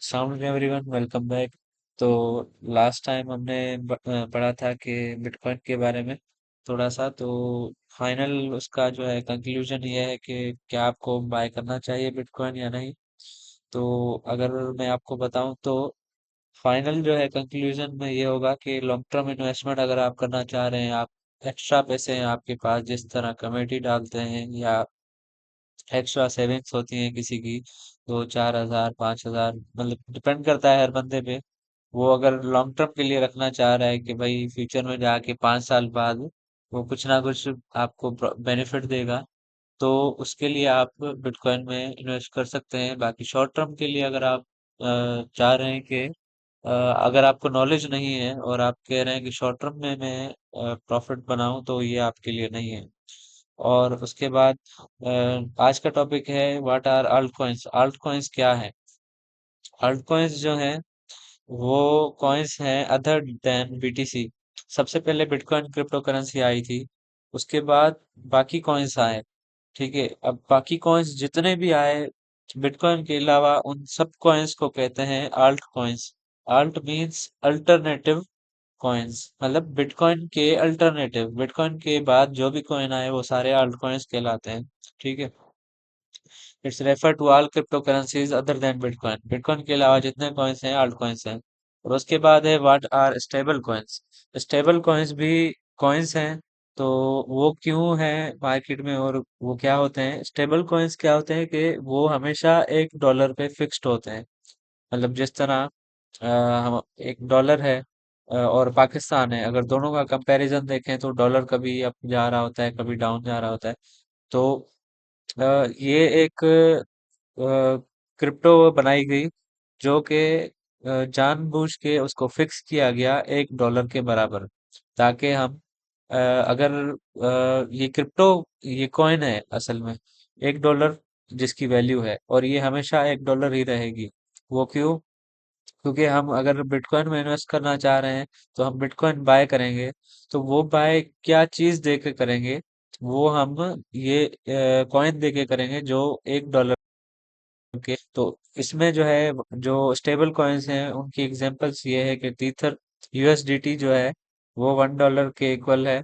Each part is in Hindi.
Sound everyone welcome back. तो लास्ट टाइम हमने पढ़ा था कि बिटकॉइन के बारे में थोड़ा सा। तो फाइनल उसका जो है कंक्लूजन ये है कि क्या आपको बाय करना चाहिए बिटकॉइन या नहीं। तो अगर मैं आपको बताऊं तो फाइनल जो है कंक्लूजन में ये होगा कि लॉन्ग टर्म इन्वेस्टमेंट अगर आप करना चाह रहे हैं, आप एक्स्ट्रा पैसे हैं आपके पास, जिस तरह कमेटी डालते हैं या एक्स्ट्रा सेविंग्स होती हैं किसी की 2-4 हजार 5 हजार, मतलब डिपेंड करता है हर बंदे पे। वो अगर लॉन्ग टर्म के लिए रखना चाह रहा है कि भाई फ्यूचर में जाके 5 साल बाद वो कुछ ना कुछ आपको बेनिफिट देगा, तो उसके लिए आप बिटकॉइन में इन्वेस्ट कर सकते हैं। बाकी शॉर्ट टर्म के लिए अगर आप चाह रहे हैं कि अगर आपको नॉलेज नहीं है और आप कह रहे हैं कि शॉर्ट टर्म में मैं प्रॉफिट बनाऊं, तो ये आपके लिए नहीं है। और उसके बाद आज का टॉपिक है what are alt coins. Alt coins क्या है? अल्ट कॉइंस जो है वो कॉइंस हैं अदर देन बीटीसी। सबसे पहले बिटकॉइन क्रिप्टो करेंसी आई थी, उसके बाद बाकी कॉइंस आए। ठीक है, अब बाकी कॉइन्स जितने भी आए बिटकॉइन के अलावा, उन सब कॉइन्स को कहते हैं alt coins. Alt means alternative coins, मतलब बिटकॉइन के अल्टरनेटिव। बिटकॉइन के बाद जो भी कॉइन आए वो सारे आल्ट कॉइन्स कहलाते हैं। ठीक है, it's refer to all crypto currencies other than Bitcoin. Bitcoin के अलावा जितने कॉइन्स हैं आल्ट कॉइन्स हैं। और उसके बाद है what are stable coins. Stable coins भी कॉइन्स हैं। तो वो क्यों है मार्केट में और वो क्या होते हैं? स्टेबल कॉइन्स क्या होते हैं कि वो हमेशा $1 पे फिक्स्ड होते हैं। मतलब जिस तरह हम एक डॉलर है और पाकिस्तान है, अगर दोनों का कंपैरिजन देखें तो डॉलर कभी अप जा रहा होता है, कभी डाउन जा रहा होता है। तो ये एक क्रिप्टो बनाई गई जो कि जानबूझ के उसको फिक्स किया गया $1 के बराबर, ताकि हम अगर ये क्रिप्टो, ये कॉइन है असल में $1 जिसकी वैल्यू है, और ये हमेशा $1 ही रहेगी। वो क्यों? क्योंकि हम अगर बिटकॉइन में इन्वेस्ट करना चाह रहे हैं तो हम बिटकॉइन बाय करेंगे। तो वो बाय क्या चीज दे के करेंगे? वो हम ये कॉइन दे के करेंगे जो $1 के। तो इसमें जो है, जो स्टेबल कॉइन्स हैं उनकी एग्जांपल्स ये है कि टीथर यूएसडीटी जो है वो $1 के इक्वल है।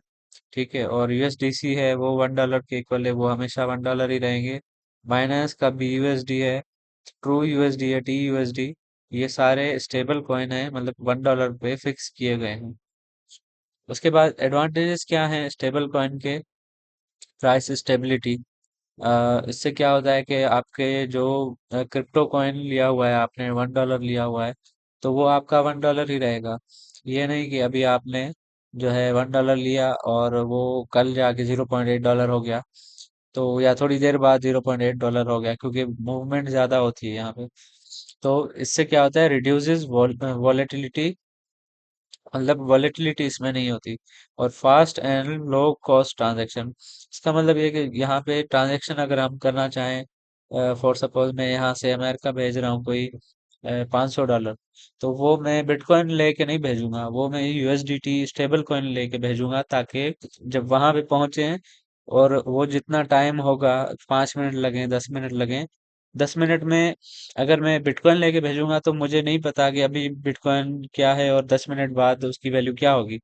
ठीक है, और यूएसडीसी है वो $1 के इक्वल है, वो हमेशा $1 ही रहेंगे। बाइनेंस का भी यूएसडी है, ट्रू यूएसडी है, टी यूएसडी। ये सारे स्टेबल कॉइन है, मतलब $1 पे फिक्स किए गए हैं। उसके बाद एडवांटेजेस क्या हैं स्टेबल कॉइन के? Price stability. इससे क्या होता है कि आपके जो क्रिप्टो कॉइन लिया हुआ है, आपने $1 लिया हुआ है, तो वो आपका $1 ही रहेगा। ये नहीं कि अभी आपने जो है $1 लिया और वो कल जाके $0.8 हो गया, तो या थोड़ी देर बाद $0.8 हो गया, क्योंकि मूवमेंट ज्यादा होती है यहाँ पे। तो इससे क्या होता है? रिड्यूसेस वॉलेटिलिटी, मतलब वॉलेटिलिटी इसमें नहीं होती। और fast and low cost transaction. इसका मतलब ये कि यहाँ पे ट्रांजैक्शन अगर हम करना चाहें, फॉर सपोज मैं यहाँ से अमेरिका भेज रहा हूँ कोई $500, तो वो मैं बिटकॉइन लेके नहीं भेजूंगा, वो मैं यूएसडीटी स्टेबल कॉइन लेके भेजूंगा, ताकि जब वहां पे पहुंचे और वो जितना टाइम होगा, 5 मिनट लगे 10 मिनट लगे, 10 मिनट में अगर मैं बिटकॉइन लेके भेजूंगा तो मुझे नहीं पता कि अभी बिटकॉइन क्या है और 10 मिनट बाद उसकी वैल्यू क्या होगी।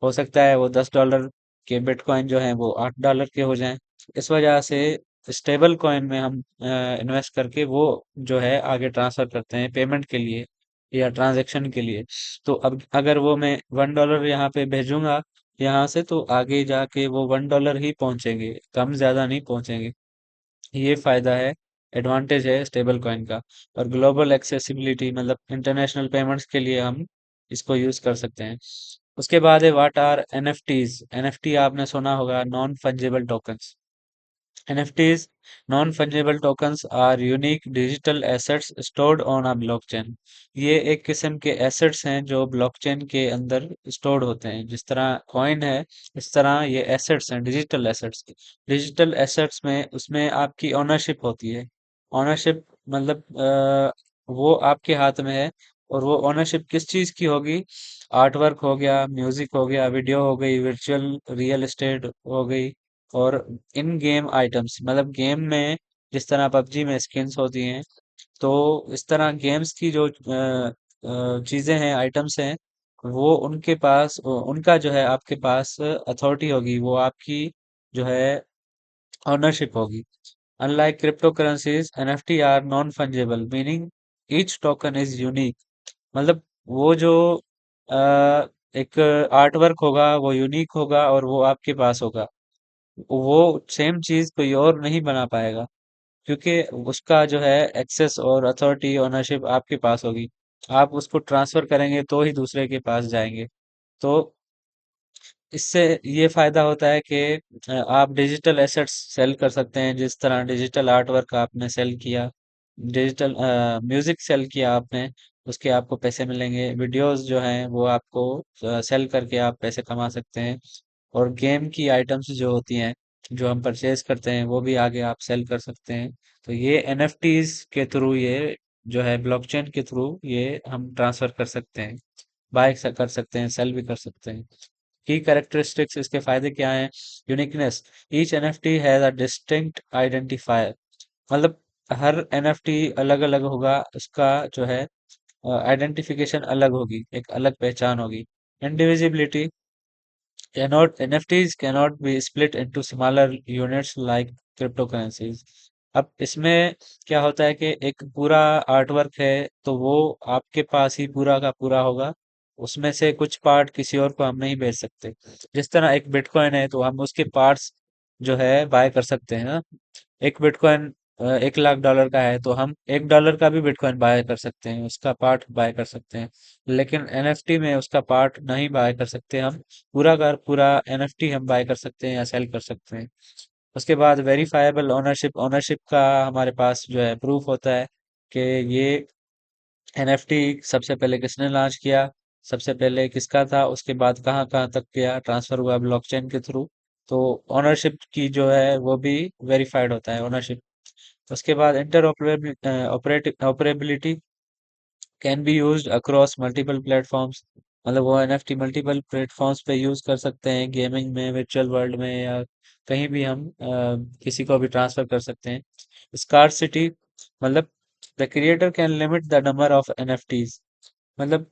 हो सकता है वो $10 के बिटकॉइन जो है वो $8 के हो जाएं। इस वजह से स्टेबल कॉइन में हम इन्वेस्ट करके वो जो है आगे ट्रांसफर करते हैं पेमेंट के लिए या ट्रांजैक्शन के लिए। तो अब अगर वो मैं $1 यहाँ पे भेजूंगा यहाँ से, तो आगे जाके वो $1 ही पहुंचेंगे, कम ज्यादा नहीं पहुंचेंगे। ये फायदा है, एडवांटेज है स्टेबल कॉइन का। और ग्लोबल एक्सेसिबिलिटी, मतलब इंटरनेशनल पेमेंट्स के लिए हम इसको यूज कर सकते हैं। उसके बाद है व्हाट आर एनएफटीज। एनएफटी आपने सुना होगा, non fungible tokens. NFTs, non-fungible tokens, are unique digital assets stored on a blockchain। ये एक किस्म के एसेट्स हैं जो ब्लॉकचेन के अंदर स्टोर्ड होते हैं। जिस तरह कॉइन है, इस तरह ये एसेट्स हैं, डिजिटल एसेट्स। डिजिटल एसेट्स में उसमें आपकी ओनरशिप होती है। ओनरशिप मतलब वो आपके हाथ में है। और वो ओनरशिप किस चीज की होगी? आर्ट वर्क हो गया, म्यूजिक हो गया, वीडियो हो गई, वर्चुअल रियल एस्टेट हो गई, और इन गेम आइटम्स, मतलब गेम में जिस तरह पबजी में स्किन्स होती हैं, तो इस तरह गेम्स की जो चीजें हैं, आइटम्स हैं, वो उनके पास उनका जो है आपके पास अथॉरिटी होगी, वो आपकी जो है ओनरशिप होगी। Unlike cryptocurrencies, NFT are non-fungible, meaning each token is unique। मतलब वो जो अ, एक आर्ट वर्क होगा वो यूनिक होगा और वो आपके पास होगा। वो सेम चीज कोई और नहीं बना पाएगा, क्योंकि उसका जो है एक्सेस और अथॉरिटी ओनरशिप आपके पास होगी। आप उसको ट्रांसफर करेंगे तो ही दूसरे के पास जाएंगे। तो इससे ये फायदा होता है कि आप डिजिटल एसेट्स सेल कर सकते हैं, जिस तरह डिजिटल आर्ट वर्क आपने सेल किया, डिजिटल म्यूजिक सेल किया आपने, उसके आपको पैसे मिलेंगे। वीडियोस जो हैं वो आपको सेल करके आप पैसे कमा सकते हैं। और गेम की आइटम्स जो होती हैं, जो हम परचेज करते हैं, वो भी आगे आप सेल कर सकते हैं। तो ये एनएफटीज के थ्रू, ये जो है ब्लॉकचेन के थ्रू, ये हम ट्रांसफर कर सकते हैं, बाय कर सकते हैं, सेल भी कर सकते हैं। की कैरेक्टरिस्टिक्स, इसके फायदे क्या हैं? Uniqueness, each NFT has a distinct identifier. मतलब हर एनएफटी अलग अलग होगा, उसका जो है आइडेंटिफिकेशन अलग होगी, एक अलग पहचान होगी। इंडिविजिबिलिटी, cannot NFTs cannot be split into smaller units like cryptocurrencies। अब इसमें क्या होता है कि एक पूरा आर्ट वर्क है, तो वो आपके पास ही पूरा का पूरा होगा। उसमें से कुछ पार्ट किसी और को हम नहीं बेच सकते। जिस तरह एक बिटकॉइन है, तो हम उसके पार्ट्स जो है बाय कर सकते हैं ना। एक बिटकॉइन $1 लाख का है, तो हम $1 का भी बिटकॉइन बाय कर सकते हैं, उसका पार्ट बाय कर सकते हैं। लेकिन एनएफटी में उसका पार्ट नहीं बाय कर सकते हम। पूरा का पूरा एनएफटी हम बाय कर सकते हैं या सेल कर सकते हैं। उसके बाद वेरीफाइबल ओनरशिप, ओनरशिप का हमारे पास जो है प्रूफ होता है कि ये एनएफटी सबसे पहले किसने लॉन्च किया, सबसे पहले किसका था, उसके बाद कहाँ कहाँ तक गया, ट्रांसफर हुआ ब्लॉकचेन के थ्रू। तो ओनरशिप की जो है वो भी वेरीफाइड होता है, ओनरशिप। उसके बाद inter operability, can be used across multiple platforms. मतलब वो एनएफटी मल्टीपल प्लेटफॉर्म्स पे यूज कर सकते हैं, गेमिंग में, वर्चुअल वर्ल्ड में, या कहीं भी हम किसी को भी ट्रांसफर कर सकते हैं। स्कार्सिटी, मतलब the creator can limit the number of NFTs. मतलब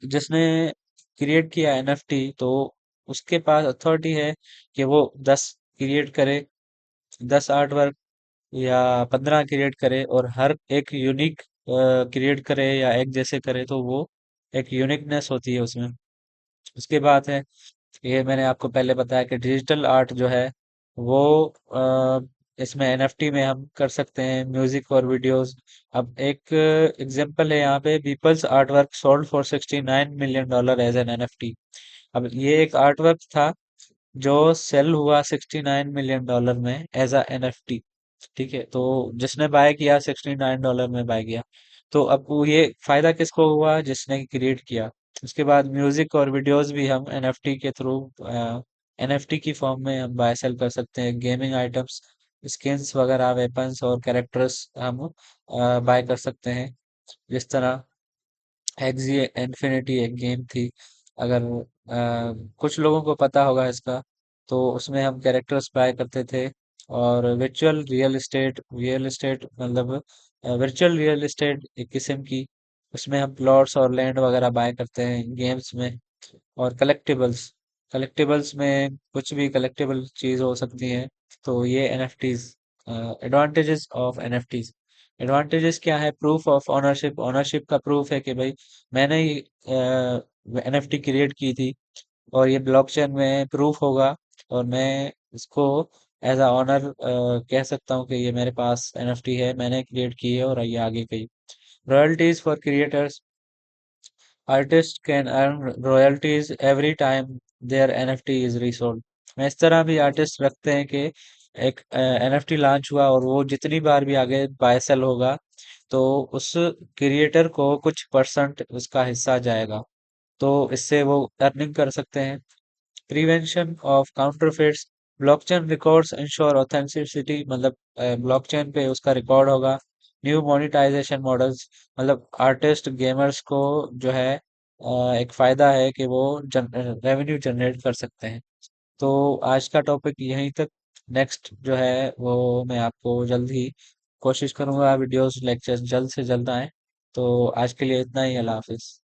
जिसने क्रिएट किया एनएफटी, तो उसके पास अथॉरिटी है कि वो 10 क्रिएट करे, 10 आर्ट या 15 क्रिएट करे, और हर एक यूनिक क्रिएट करे या एक जैसे करे, तो वो एक यूनिकनेस होती है उसमें। उसके बाद है, ये मैंने आपको पहले बताया कि डिजिटल आर्ट जो है वो इसमें एनएफटी में हम कर सकते हैं, म्यूजिक और वीडियोस। अब एक एग्जांपल है यहाँ पे, people's art work sold for $69 million as an NFT. अब ये एक आर्ट वर्क था जो सेल हुआ $69 million में एज अ एनएफटी। ठीक है, तो जिसने बाय किया $69 में बाय किया। तो अब वो ये फायदा किसको हुआ? जिसने क्रिएट किया। उसके बाद म्यूजिक और वीडियोस भी हम एनएफटी के थ्रू, एनएफटी की फॉर्म में हम बाय सेल कर सकते हैं। गेमिंग आइटम्स, स्किन्स वगैरह, वेपन्स और कैरेक्टर्स हम बाय कर सकते हैं। जिस तरह एक्सी इन्फिनिटी एक गेम थी, अगर कुछ लोगों को पता होगा इसका, तो उसमें हम कैरेक्टर्स बाय करते थे। और रियल एस्टेट मतलब वर्चुअल रियल एस्टेट एक किस्म की, उसमें हम प्लॉट्स और लैंड वगैरह बाय करते हैं गेम्स में। और कलेक्टिबल्स, कलेक्टिबल्स में कुछ भी कलेक्टिबल चीज हो सकती है। तो ये NFTs, advantages of NFTs. Advantages क्या है? प्रूफ ऑफ ओनरशिप, ओनरशिप का प्रूफ है कि भाई मैंने ही एनएफटी क्रिएट की थी, और ये ब्लॉकचेन में प्रूफ होगा, और मैं इसको एज अ ऑनर कह सकता हूँ कि ये मेरे पास एनएफटी है, मैंने क्रिएट की है और ये आगे गई। Royalties for creators, artist can earn royalties every time there NFT is resold. मैं इस तरह भी आर्टिस्ट रखते हैं कि एक एनएफटी लॉन्च हुआ और वो जितनी बार भी आगे बाय सेल होगा, तो उस क्रिएटर को कुछ परसेंट उसका हिस्सा जाएगा। तो इससे वो अर्निंग कर सकते हैं। Prevention of counterfeits, blockchain records ensure authenticity. मतलब ब्लॉकचेन पे उसका रिकॉर्ड होगा। न्यू मोनेटाइजेशन मॉडल्स, मतलब आर्टिस्ट गेमर्स को जो है एक फायदा है कि वो रेवेन्यू जनरेट कर सकते हैं। तो आज का टॉपिक यहीं तक। नेक्स्ट जो है वो मैं आपको जल्द ही कोशिश करूंगा वीडियोस लेक्चर्स जल्द से जल्द आए। तो आज के लिए इतना ही, अल्लाह हाफिज।